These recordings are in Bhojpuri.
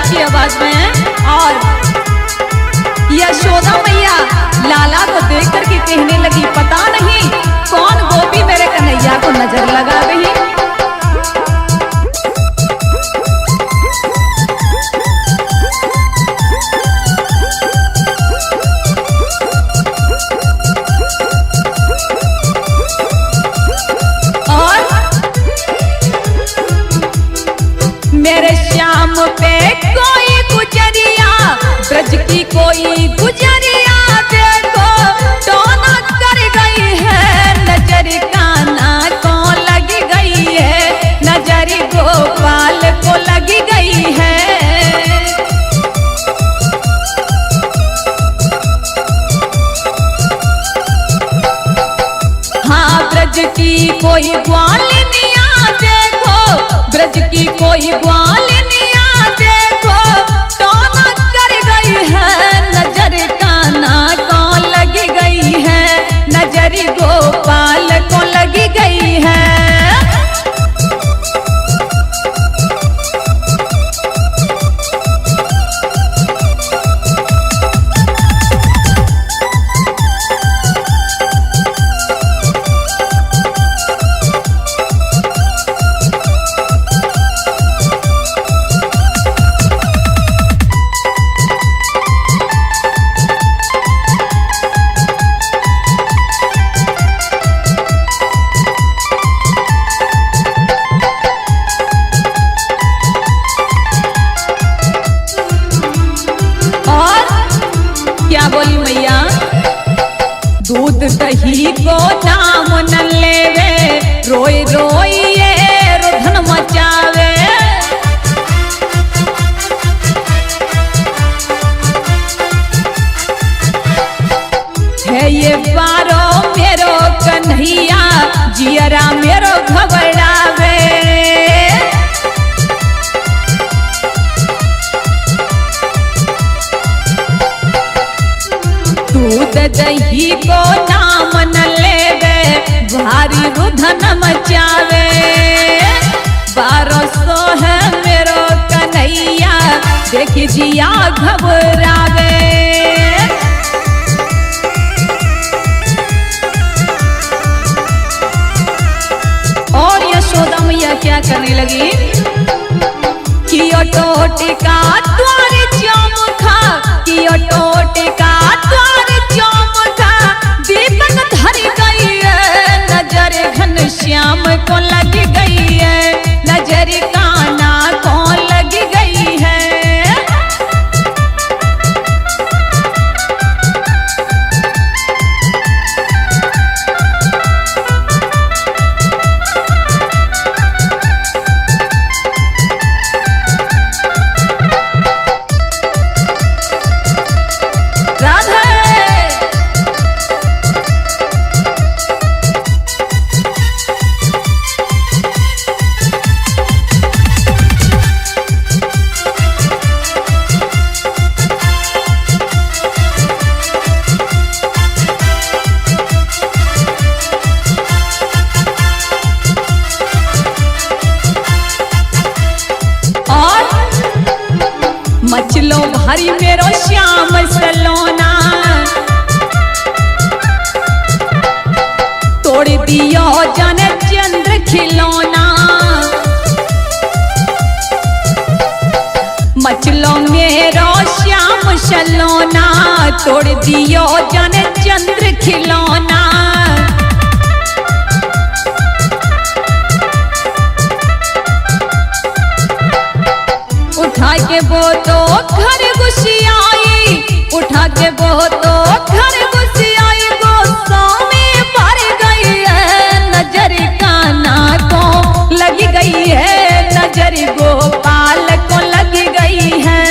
की आवाज में। और यशोदा मैया लाला को देख करके कहने लगी, पता नहीं कौन गोपी मेरे कन्हैया को नजर लगा गई। मेरे श्याम पे कोई गुजरिया, ब्रज की कोई गुजरिया देखो टोना कर गई है, नजर कान्हा को लगी गई है, नजर गोपाल को लगी गई है। हाँ ब्रज की कोई ग्वालिनिया देखो, ब्रज की कोई ग्वालिनिया देखो टोना कर गई है, नजर कान्हा को लगी गई है, नजर गोपाल को लगी गई है। क्या बोली मैया, दूध दही को नाम न लेवे, रोई रोई ये रुधन मचावे। है ये पारो मेरो कन्हैया, जियरा मेरो घबरावे। दूध दही को नाम न लेवे, भारी रुधन मचावे। 1200 है मेरो कन्हैया, देखी जिया घबरावे। और यशोदा मैया क्या करने लगी कि टोटिका द्वार चमका, कि टोटिका द्वार चमका, दीपक धर गई है, नजर घनश्याम को लग गई है, नजर कान्हा को लग गई है। मचलो भारी मेरो श्याम सलोना, तोड़ दियो जन चंद्र खिलौना। मचलो मेरो श्याम सलोना, तोड़ दियो जन चंद्र खिलौना। उठा के वो तो घर घुसी आई, उठा के वो तो घर घुसी आई, गोस्वामी भर गई है, नजर कान्हा को लगी गई है, नजर गोपाल को लगी गई है।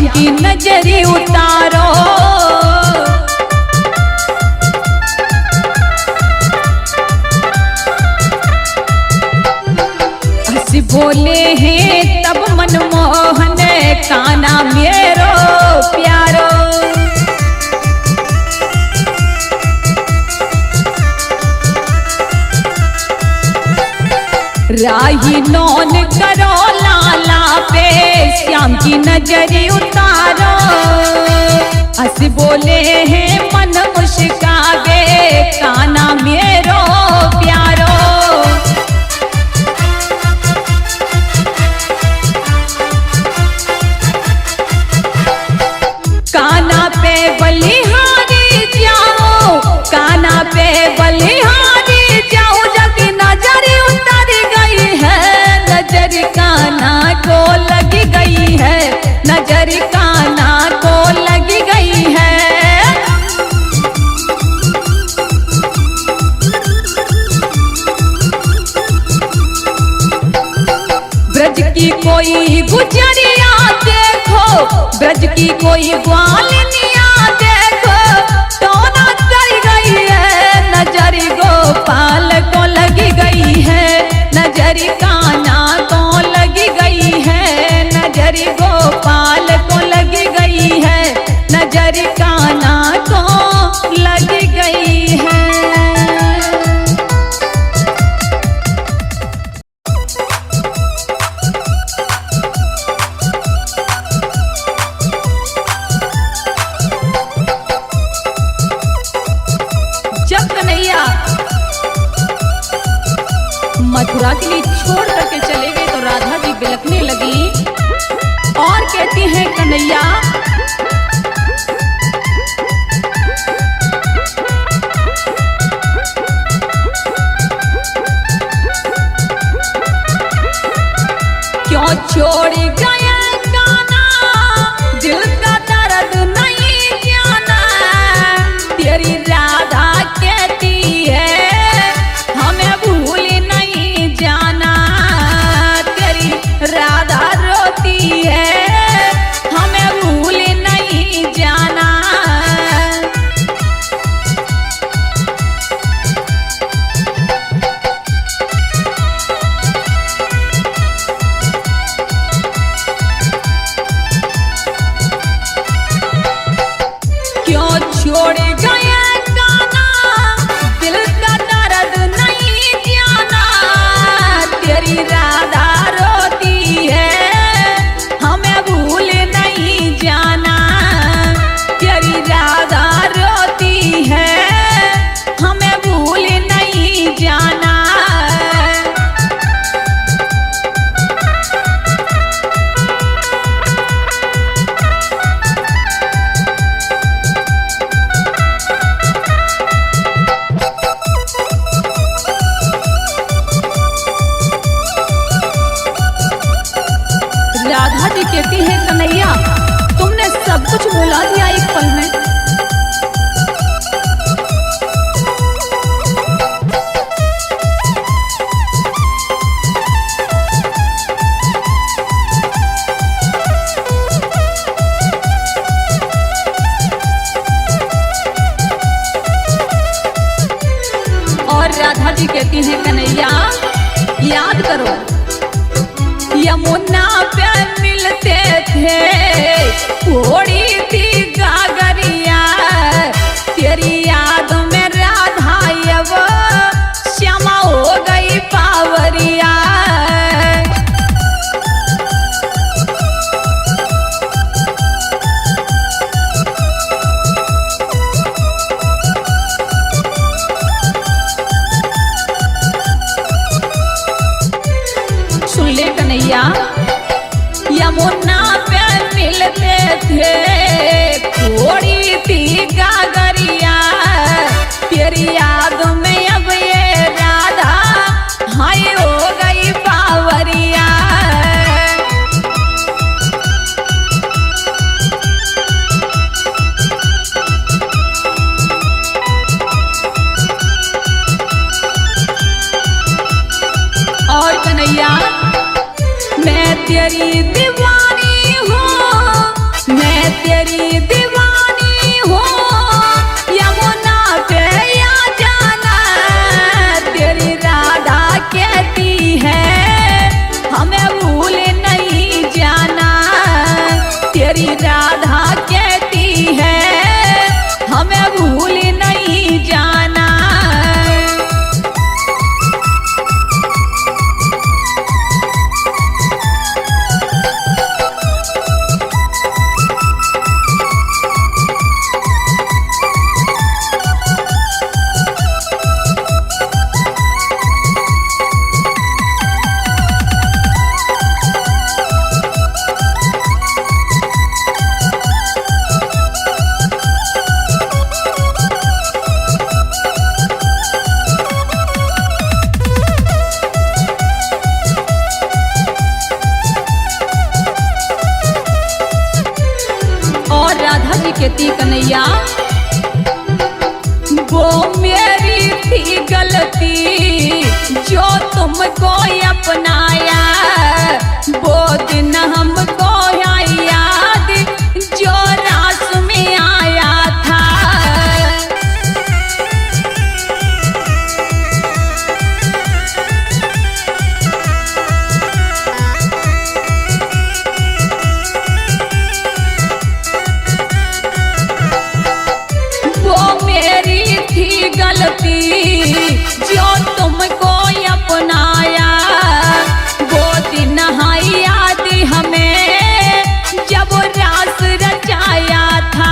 की नजरी उतारो। हंसी बोले हैं तब मनमोहन काना मेरो प्यारो। राही नौन करो लाला पे श्याम की नजरी उतारो। हंस बोले हैं मन मुस्कावे काना मेरो प्यारो। काना पे बलिहारी जाओ, काना पे बलिहारी जाओ, जब नजर उतर गई है, नजर काना को लगी गई है, नजर काना को लगी गई है। ब्रज की कोई गुजरिया देखो, ब्रज की कोई ग्वालिनिया देखो, तो नजर गई है, नजर गोपाल को लगी गई है, नजर काना को लगी गई है, नजर गोपाल को लगी गई है, नजर काना को लगी गई है। मथुरा के लिए छोड़ करके चले गए तो राधा जी बिलखने लगी और कहती हैं कन्हैया क्यों छोड़ गया काना, दिल का दर्द नहीं जाना। तेरी राधा कहती है हमें भूल नहीं जाना, तेरी राधा रोती है हमें भूल नहीं जाना। क्यों छोड़ गया काना, दिल का दर्द नहीं जाना। तेरी राधा रोती है हमें भूल नहीं जाना, तेरी राधा रोती है हमें भूल नहीं जाना। राधा जी कहती है कन्हैया तुमने सब कुछ भुला दिया एक पल में। और राधा जी कहती हैं कन्हैया याद करो यमुना पे मिलते थे, थोड़ी थी गागरिया, तेरी याद में राधा वो श्यामा हो गई पावरिया। सुन ले कन्हैया यमुना पे मिलते थे, तेरी दीवानी हूँ यमुना पे आ जाना। तेरी राधा कहती है हमें भूल नहीं जाना। तेरी राधा कहती है हमें भूल नहीं जाना। और राधा जी कहती कन्हैया वो मेरी थी गलती जो तुमको अपनाया। वो दिन हमको याद जो रास में आया था। गलती जो तुमको अपनाया। वो दिन याद हमें जब रास रचाया था।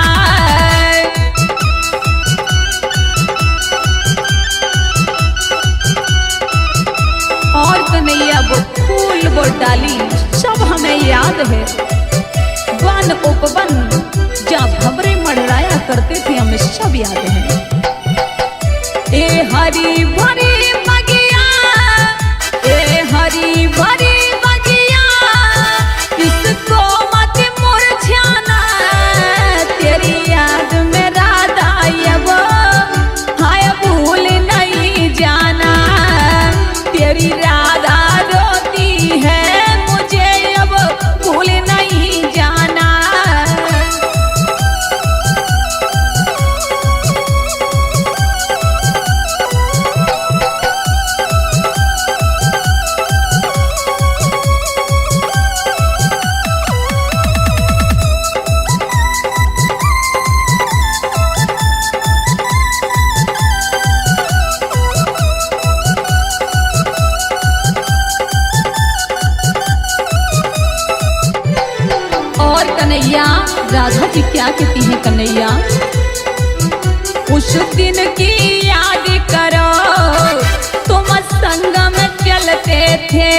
और कन्हैया वो फूल वो डाली सब हमें याद है। वन उपवन जब भंवरे मड़राया करते थे हमें सब याद है। ए हरी भरी बगिया, ए हरी भरी बगिया, इसको मत मुरझाना। तेरी याद में राधा अब हाय भूल नहीं जाना। तेरी राधा रोती है मुझे अब भूल नहीं जाना। कन्हैया राधा जी क्या कहती हैं कन्हैया उस दिन की याद करो तुम संग में चलते थे।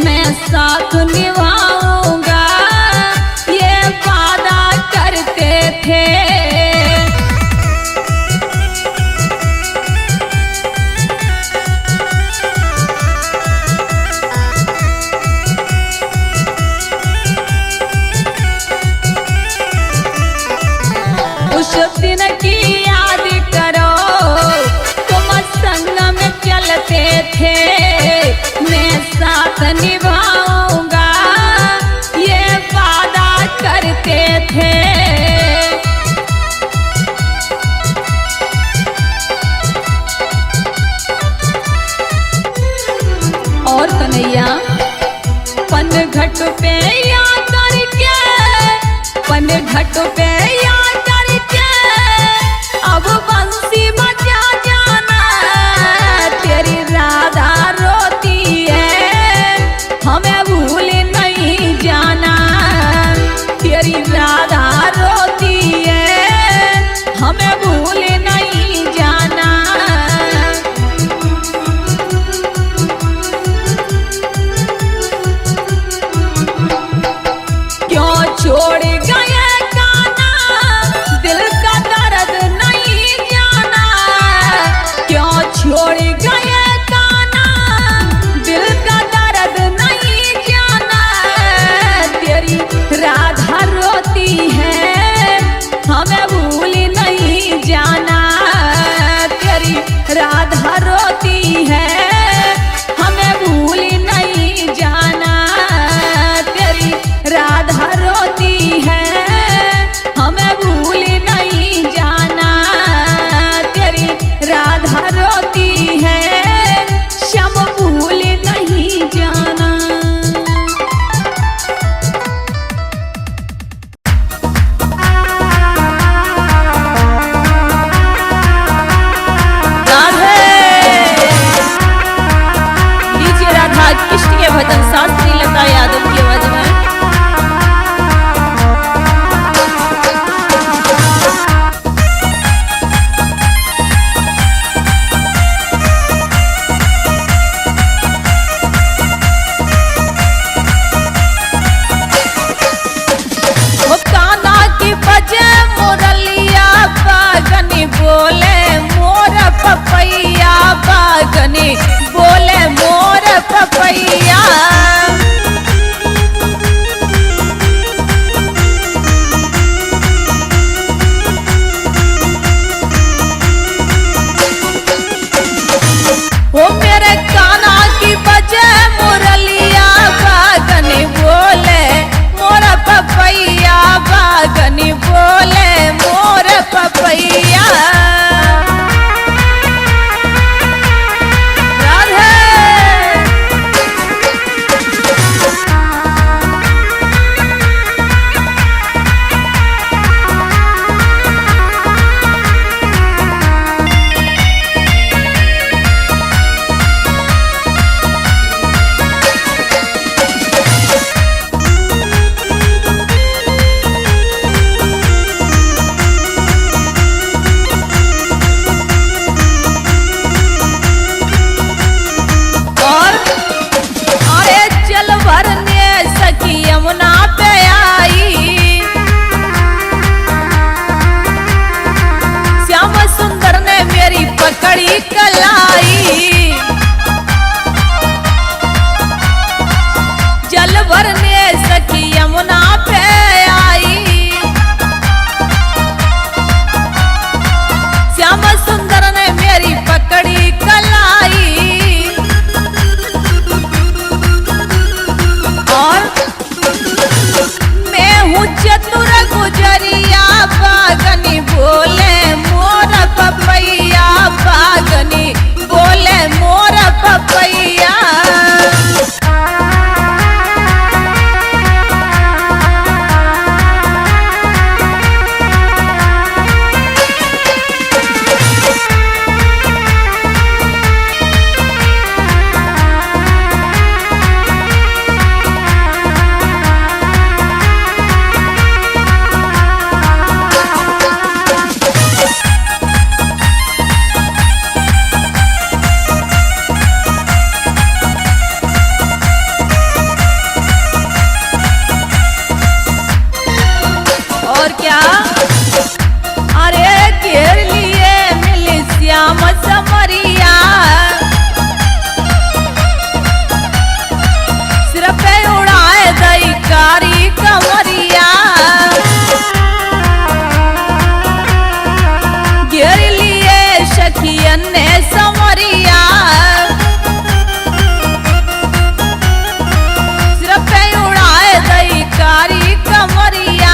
मैं साथ निभाऊंगा ये वादा करते थे। उस दिन की याद करो तुम संग में चलते थे। मैं साथ निभाऊंगा ये वादा करते थे। और कन्हैया पनघट पे याद करके, पनघट पे याद करके अब बंसी बजा जाना। तेरी राधा रोती है हमें भूल नहीं जाना। तेरी राधा रोती है हमें भूल नहीं जाना। क्यों छोड़ गए कान्हा और क्या, अरे घेर लिए मिली श्याम समरिया, सिर पे उड़ाए दई कारी कमरिया, घेर लिए सखियन ने समरिया, सिर पे उड़ाए दई कारी कमरिया।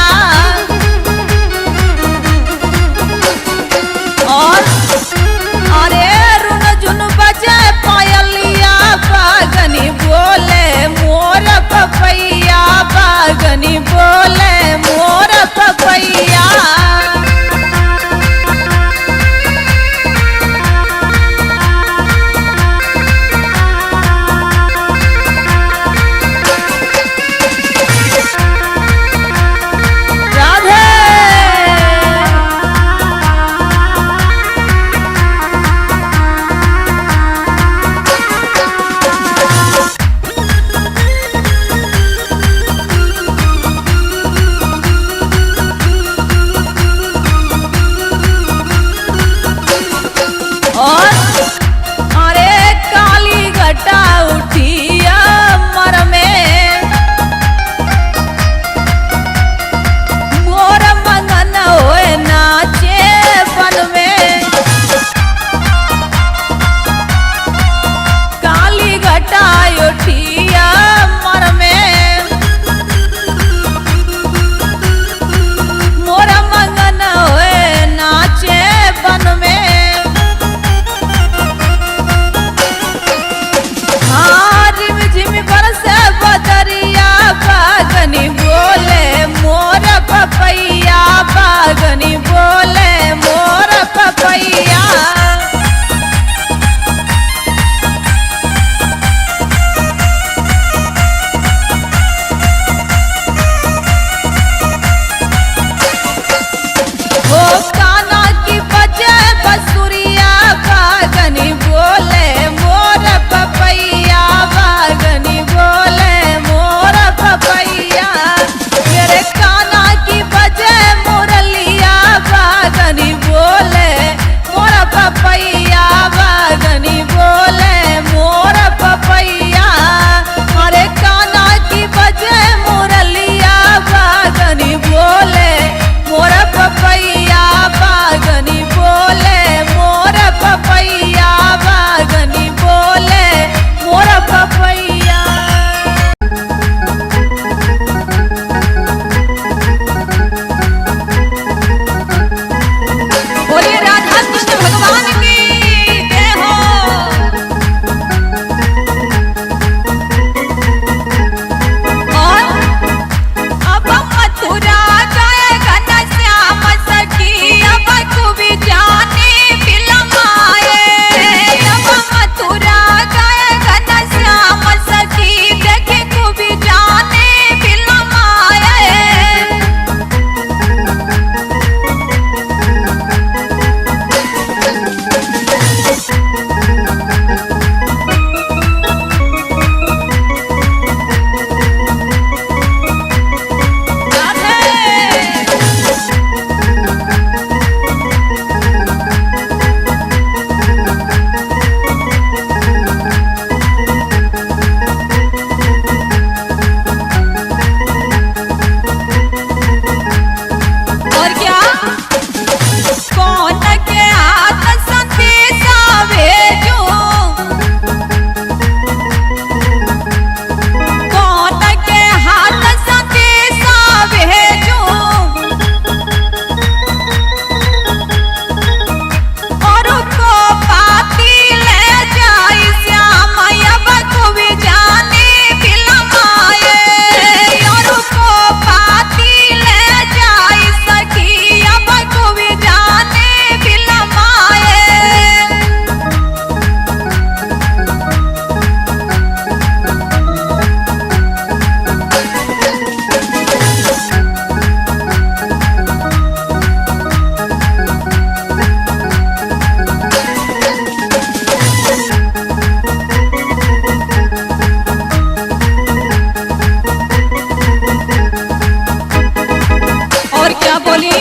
बोली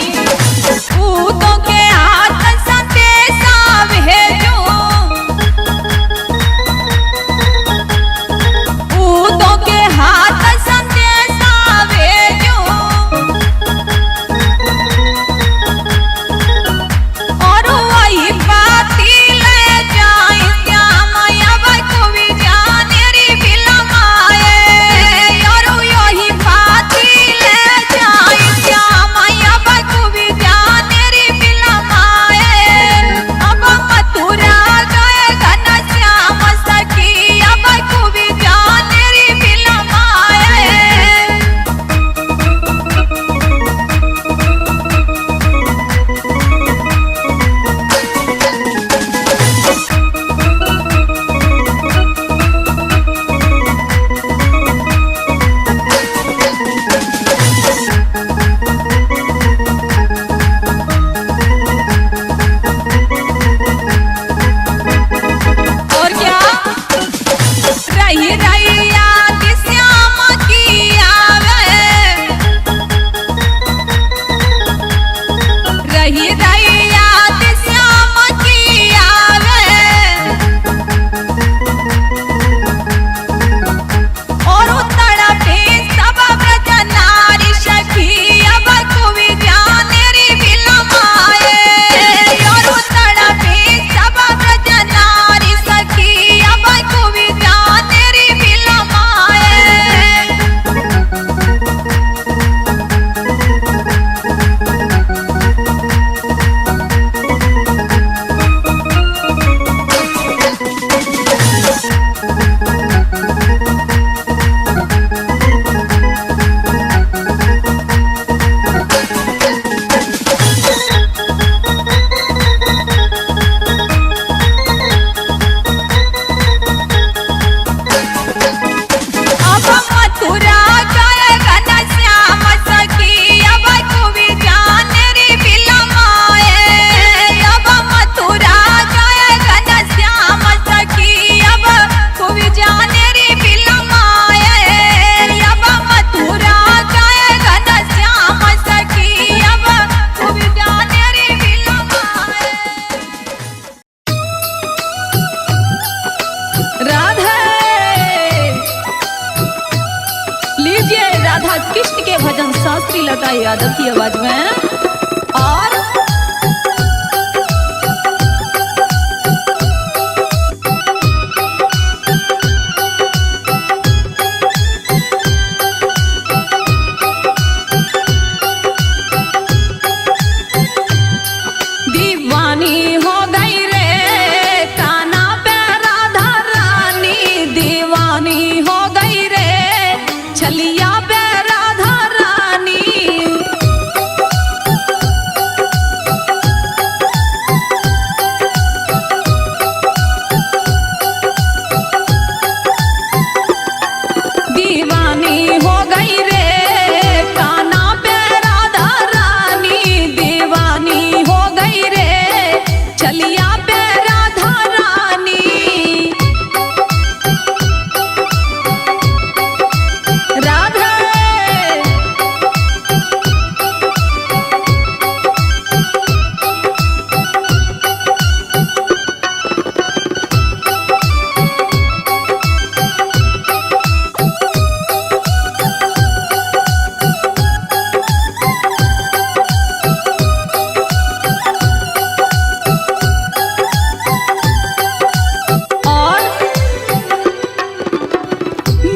पूतों के हाथ संदेशा भेजो, पूतों के हाथ संदेशा भेजो, और वही बाती ले जाए श्याम अब को भी जाने री बिलमाए, और यही बाती ले जाए श्याम अब को भी जाने री बिलमाए। अब मथुरा गए घन श्याम सखी अब को भी जाने री बिलमाए। और क्या रही रही याद श्याम की आवे, रही रही याद श्याम की आवे, और तड़पे सब ब्रज नारी सखी अब को भी जाने री बिलमाए, और तड़पे सब ब्रज नारी सखी अब को भी जाने री बिलमाए। अब मथुरा गए घन श्याम सखी अब को भी जाने री बिलमाए, अब मथुरा गए घन श्याम सखी अब को भी जाने री बिलमाए, अब मथुरा गए घन श्याम सखी अब को भी जाने री बिलमाए। राधे लीजिए राधा कृष्ण के भजन शास्त्री लता यादव की आवाज में। और दीवानी हो गई रे काना पे राधा रानी, दीवानी हो गई रे छलिया पे राधा रानी। दीवानी हो गई रे काना पे राधा रानी, दीवानी हो गई रे छलिया पे राधा रानी। राधे और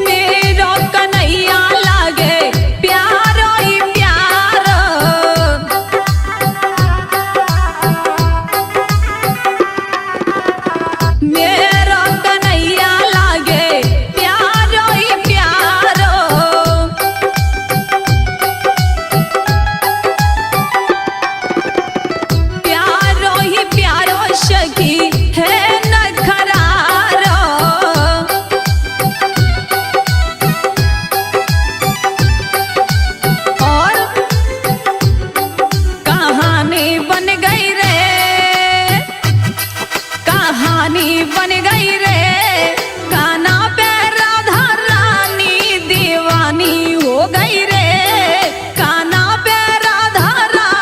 मेरो कन्हैया लागे प्यारो ही प्यारो, मेरो कन्हैया लागे प्यारो ही प्यारो, प्यारो ही प्यारो सखी है नखरारो। और कहानी बन गई रे, कहानी बन गई रे काना पे राधा रानी, दीवानी हो गई रे काना पे राधा रानी।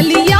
चलिया